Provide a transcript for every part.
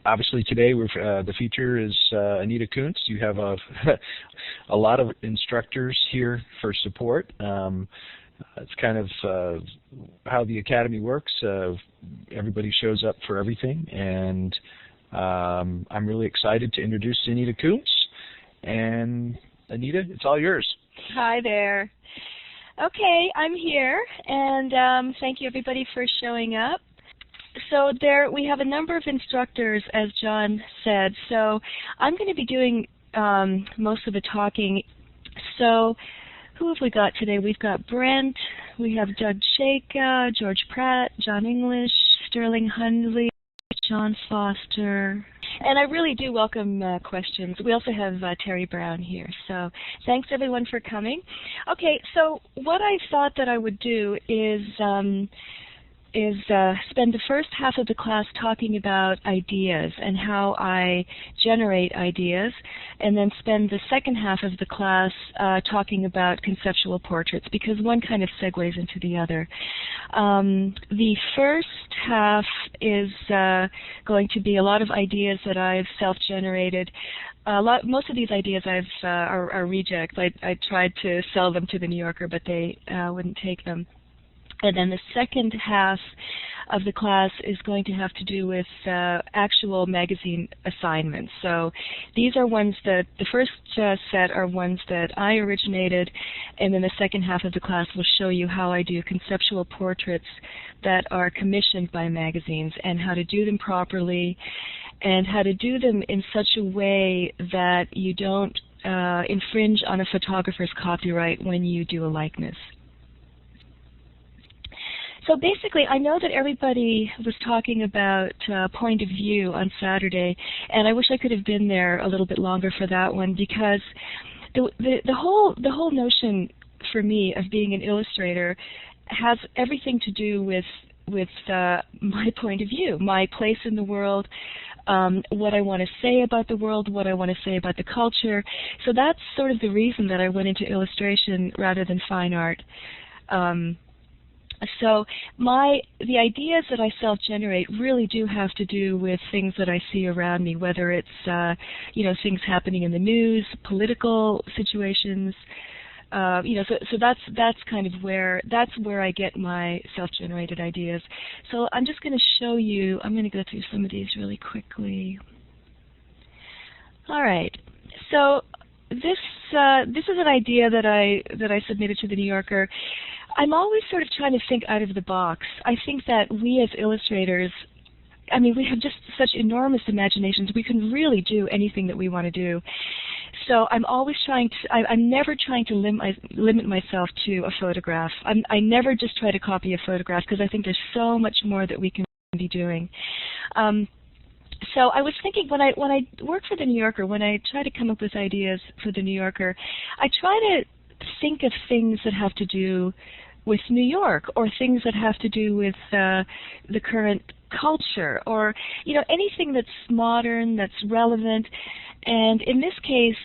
obviously today the feature is Anita Kunz. You have a lot of instructors here for support. It's kind of how the Academy works. Everybody shows up for everything, and I'm really excited to introduce Anita Kunz. And Anita, it's all yours. Hi there. Okay, I'm here, and thank you everybody for showing up. So we have a number of instructors, as John said, so I'm going to be doing most of the talking. So who have we got today? We've got Brent, we have Doug Shaka, George Pratt, John English, Sterling Hundley, John Foster, and I really do welcome questions. We also have Terry Brown here, so thanks everyone for coming. Okay, so what I thought that I would do is spend the first half of the class talking about ideas and how I generate ideas, and then spend the second half of the class talking about conceptual portraits, because one kind of segues into the other. The first half is going to be a lot of ideas that I've self-generated. Most of these ideas are rejects. I tried to sell them to the New Yorker, but they wouldn't take them. And then the second half of the class is going to have to do with actual magazine assignments. So these are ones that, the first set are ones that I originated, and then the second half of the class will show you how I do conceptual portraits that are commissioned by magazines, and how to do them properly, and how to do them in such a way that you don't infringe on a photographer's copyright when you do a likeness. So basically, I know that everybody was talking about point of view on Saturday, and I wish I could have been there a little bit longer for that one, because the whole notion for me of being an illustrator has everything to do with my point of view, my place in the world, what I want to say about the world, what I want to say about the culture. So that's sort of the reason that I went into illustration rather than fine art. So the ideas that I self-generate really do have to do with things that I see around me, whether it's things happening in the news, political situations. So that's kind of where I get my self-generated ideas. So I'm just going to show you. I'm going to go through some of these really quickly. All right. So this is an idea that I submitted to the New Yorker. I'm always sort of trying to think out of the box. I think that we as illustrators, I mean, we have just such enormous imaginations. We can really do anything that we want to do. So I'm always trying to, I'm never trying to limit myself to a photograph. I never just try to copy a photograph, because I think there's so much more that we can be doing. So I was thinking, when I work for the New Yorker, when I try to come up with ideas for the New Yorker, I try to think of things that have to do with New York, or things that have to do with the current culture, or anything that's modern, that's relevant. And in this case,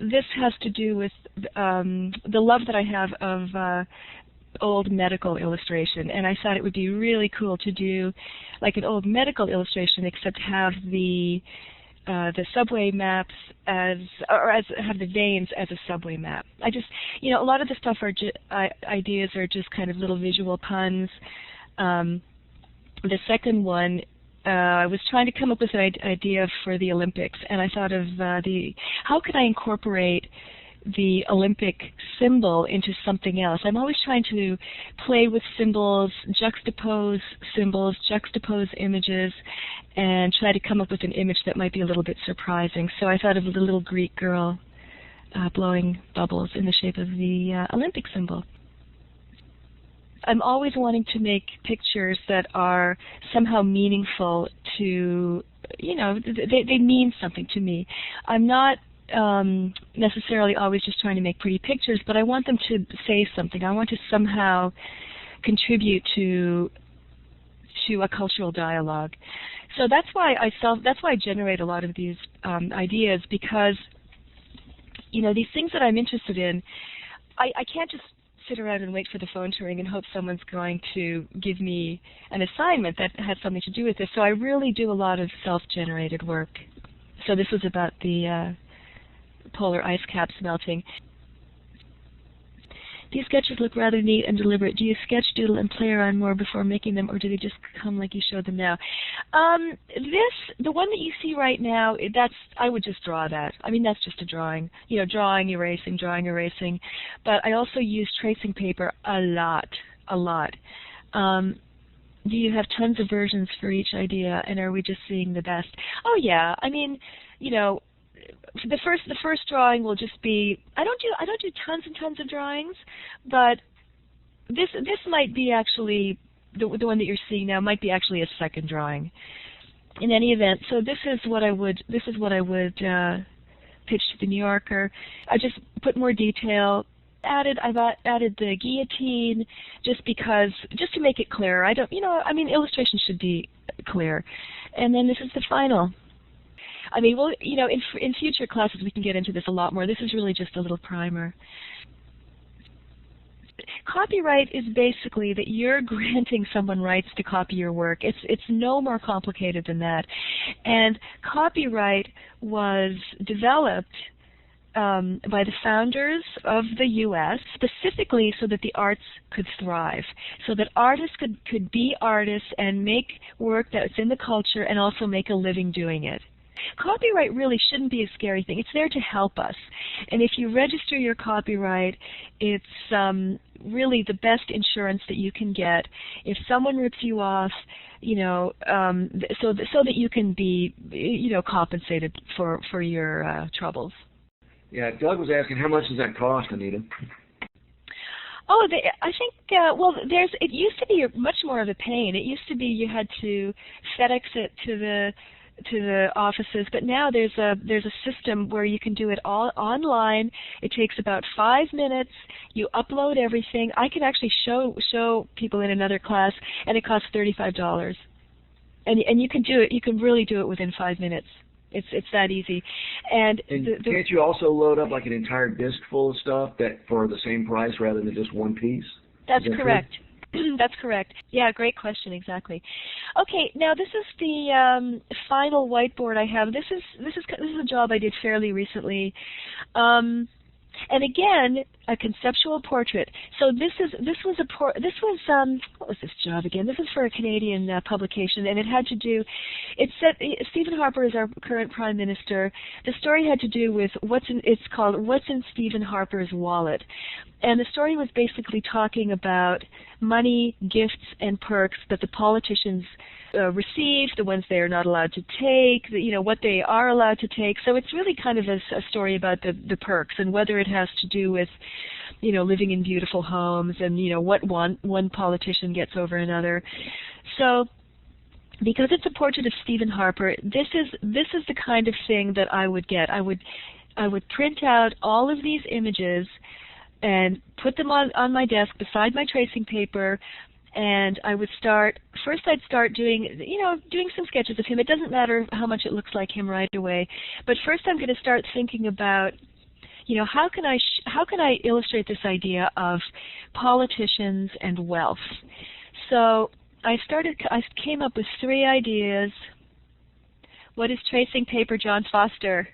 this has to do with the love that I have of old medical illustration, and I thought it would be really cool to do like an old medical illustration, except have the subway maps have the veins as a subway map. I just, a lot of the stuff are ideas are just kind of little visual puns. The second one, I was trying to come up with an idea for the Olympics, and I thought of how could I incorporate the Olympic symbol into something else. I'm always trying to play with symbols, juxtapose images, and try to come up with an image that might be a little bit surprising. So I thought of the little Greek girl blowing bubbles in the shape of the Olympic symbol. I'm always wanting to make pictures that are somehow meaningful to, they mean something to me. I'm not necessarily always just trying to make pretty pictures, but I want them to say something. I want to somehow contribute to a cultural dialogue. So that's why I generate a lot of these ideas, because these things that I'm interested in, I can't just sit around and wait for the phone to ring and hope someone's going to give me an assignment that has something to do with this. So I really do a lot of self-generated work. So this was about the polar ice caps melting. These sketches look rather neat and deliberate. Do you sketch, doodle, and play around more before making them, or do they just come like you showed them now? The one that you see right now, I would just draw that. I mean, that's just a drawing. You know, drawing, erasing, drawing, erasing. But I also use tracing paper a lot. Do you have tons of versions for each idea, and are we just seeing the best? Oh yeah. I mean, you know, the first drawing will just be, I don't do tons and tons of drawings, but this might be actually the one that you're seeing now might be actually a second drawing. In any event, so this is what I would pitch to the New Yorker. I just put more detail. I've added the guillotine just to make it clearer. Illustrations should be clear. And then this is the final. I mean, well, you know, in future classes we can get into this a lot more. This is really just a little primer. Copyright is basically that you're granting someone rights to copy your work. It's no more complicated than that. And copyright was developed by the founders of the U.S. specifically so that the arts could thrive, so that artists could be artists and make work that's in the culture and also make a living doing it. Copyright really shouldn't be a scary thing. It's there to help us. And if you register your copyright, it's really the best insurance that you can get. If someone rips you off, you know, so that you can be, you know, compensated for your troubles. Yeah, Doug was asking, how much does that cost, Anita? Oh, I think, it used to be much more of a pain. It used to be you had to FedEx it to the offices, but now there's a system where you can do it all online. It takes about 5 minutes. You upload everything. I can actually show people in another class, and it costs $35. And you can do it. You can really do it within 5 minutes. It's that easy. And can't you also load up like an entire disc full of stuff that for the same price rather than just one piece? That's correct. That's correct. Yeah, great question. Exactly. Okay, now this is the final whiteboard I have. This is a job I did fairly recently. And again, a conceptual portrait. So what was this job again? This is for a Canadian publication, and it had to do. It said Stephen Harper is our current Prime Minister. The story had to do with it's called "What's in Stephen Harper's Wallet," and the story was basically talking about money, gifts, and perks that the politicians receive, the ones they are not allowed to take, what they are allowed to take. So it's really kind of a story about the perks and whether it has to do with, living in beautiful homes and, what one politician gets over another. So because it's a portrait of Stephen Harper, this is the kind of thing that I would get. I would print out all of these images and put them on my desk beside my tracing paper. And I'd start doing some sketches of him. It doesn't matter how much it looks like him right away, but first I'm going to start thinking about, how can I illustrate this idea of politicians and wealth? So I came up with 3 ideas. What is tracing paper, John Foster?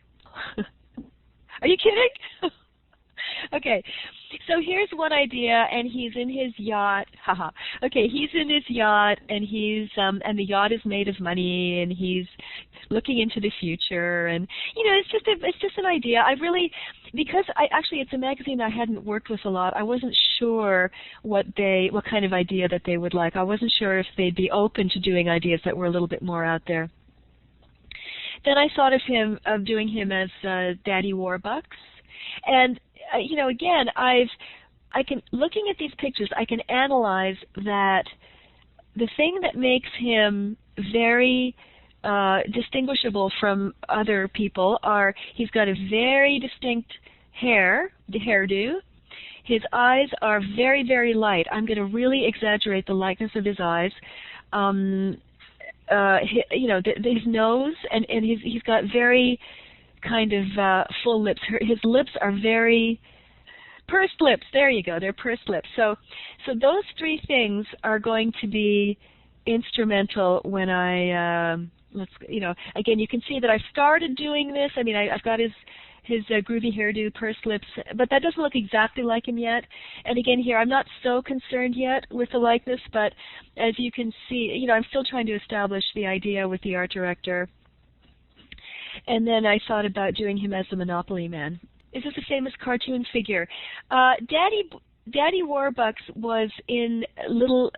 Are you kidding? Okay, so here's one idea, and he's in his yacht. Haha. Okay, he's in his yacht, and and the yacht is made of money, and he's looking into the future, and it's just an idea. Because it's a magazine I hadn't worked with a lot. I wasn't sure what kind of idea that they would like. I wasn't sure if they'd be open to doing ideas that were a little bit more out there. Then I thought of doing him as Daddy Warbucks, and again, looking at these pictures, I can analyze that the thing that makes him very distinguishable from other people he's got a very distinct hairdo. His eyes are very, very light. I'm going to really exaggerate the lightness of his eyes. His nose, and he's got very kind of full lips. His lips are very pursed lips. There you go. They're pursed lips. So those three things are going to be instrumental when I again, you can see that I've started doing this. I mean, I've got his groovy hairdo, pursed lips, but that doesn't look exactly like him yet. And again, here, I'm not so concerned yet with the likeness, but as you can see, I'm still trying to establish the idea with the art director. And then I thought about doing him as the Monopoly Man. Is this a famous cartoon figure? Daddy Warbucks was in Little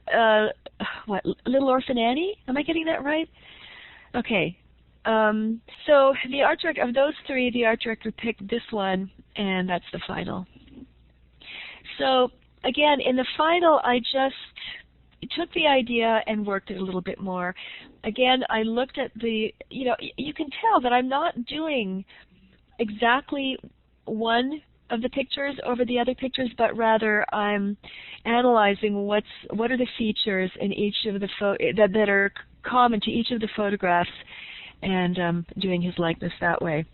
Orphan Annie? Am I getting that right? Okay. So the art director, of those three, the art director picked this one, and that's the final. So again, in the final, I just took the idea and worked it a little bit more. Again, I looked at the, you can tell that I'm not doing exactly one of the pictures over the other pictures, but rather I'm analyzing what are the features in each of the that are common to each of the photographs, and doing his likeness that way.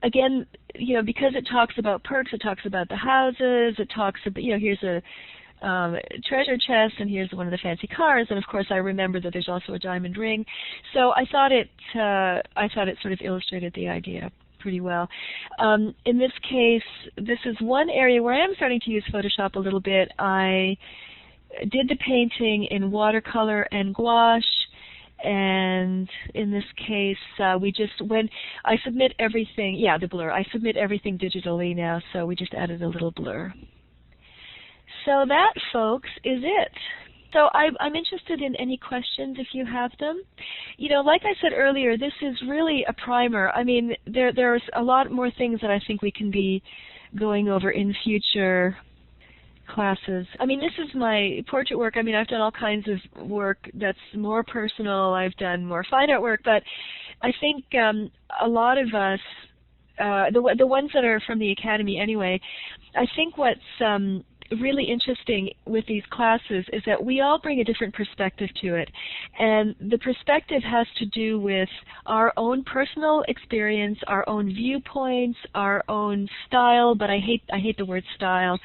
Again, because it talks about perks, it talks about the houses, it talks about, here's a treasure chest, and here's one of the fancy cars, and of course I remember that there's also a diamond ring. So I thought it sort of illustrated the idea pretty well. In this case, this is one area where I am starting to use Photoshop a little bit. I did the painting in watercolor and gouache, and in this case, when I submit everything, the blur, I submit everything digitally now, so we just added a little blur. So that, folks, is it. So I'm interested in any questions if you have them. Like I said earlier, this is really a primer. I mean, there's a lot more things that I think we can be going over in future classes. I mean, this is my portrait work. I mean, I've done all kinds of work that's more personal. I've done more fine art work, but I think a lot of us, the ones that are from the Academy anyway, I think what's really interesting with these classes is that we all bring a different perspective to it, and the perspective has to do with our own personal experience, our own viewpoints, our own style, but I hate the word style.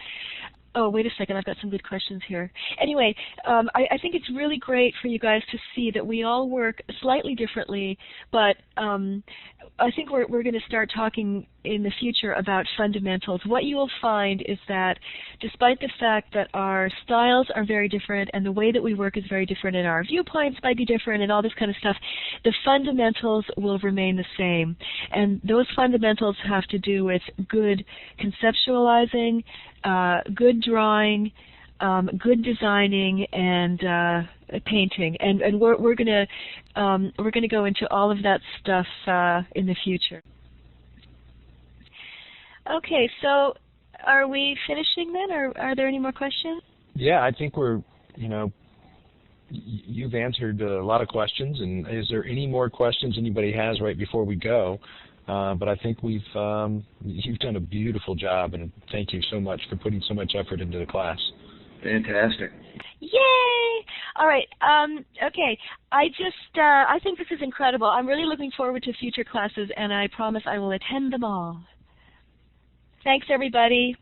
Oh, wait a second, I've got some good questions here. Anyway, I think it's really great for you guys to see that we all work slightly differently, but I think we're going to start talking in the future about fundamentals. What you will find is that despite the fact that our styles are very different and the way that we work is very different and our viewpoints might be different and all this kind of stuff, the fundamentals will remain the same. And those fundamentals have to do with good conceptualizing, good drawing, good designing, and painting, and we're gonna go into all of that stuff in the future. Okay, so are we finishing then, or are there any more questions? Yeah, I think we're, you've answered a lot of questions, and is there any more questions anybody has right before we go? But I think you've done a beautiful job, and thank you so much for putting so much effort into the class. Fantastic. Yay! All right. Okay. I think this is incredible. I'm really looking forward to future classes, and I promise I will attend them all. Thanks, everybody.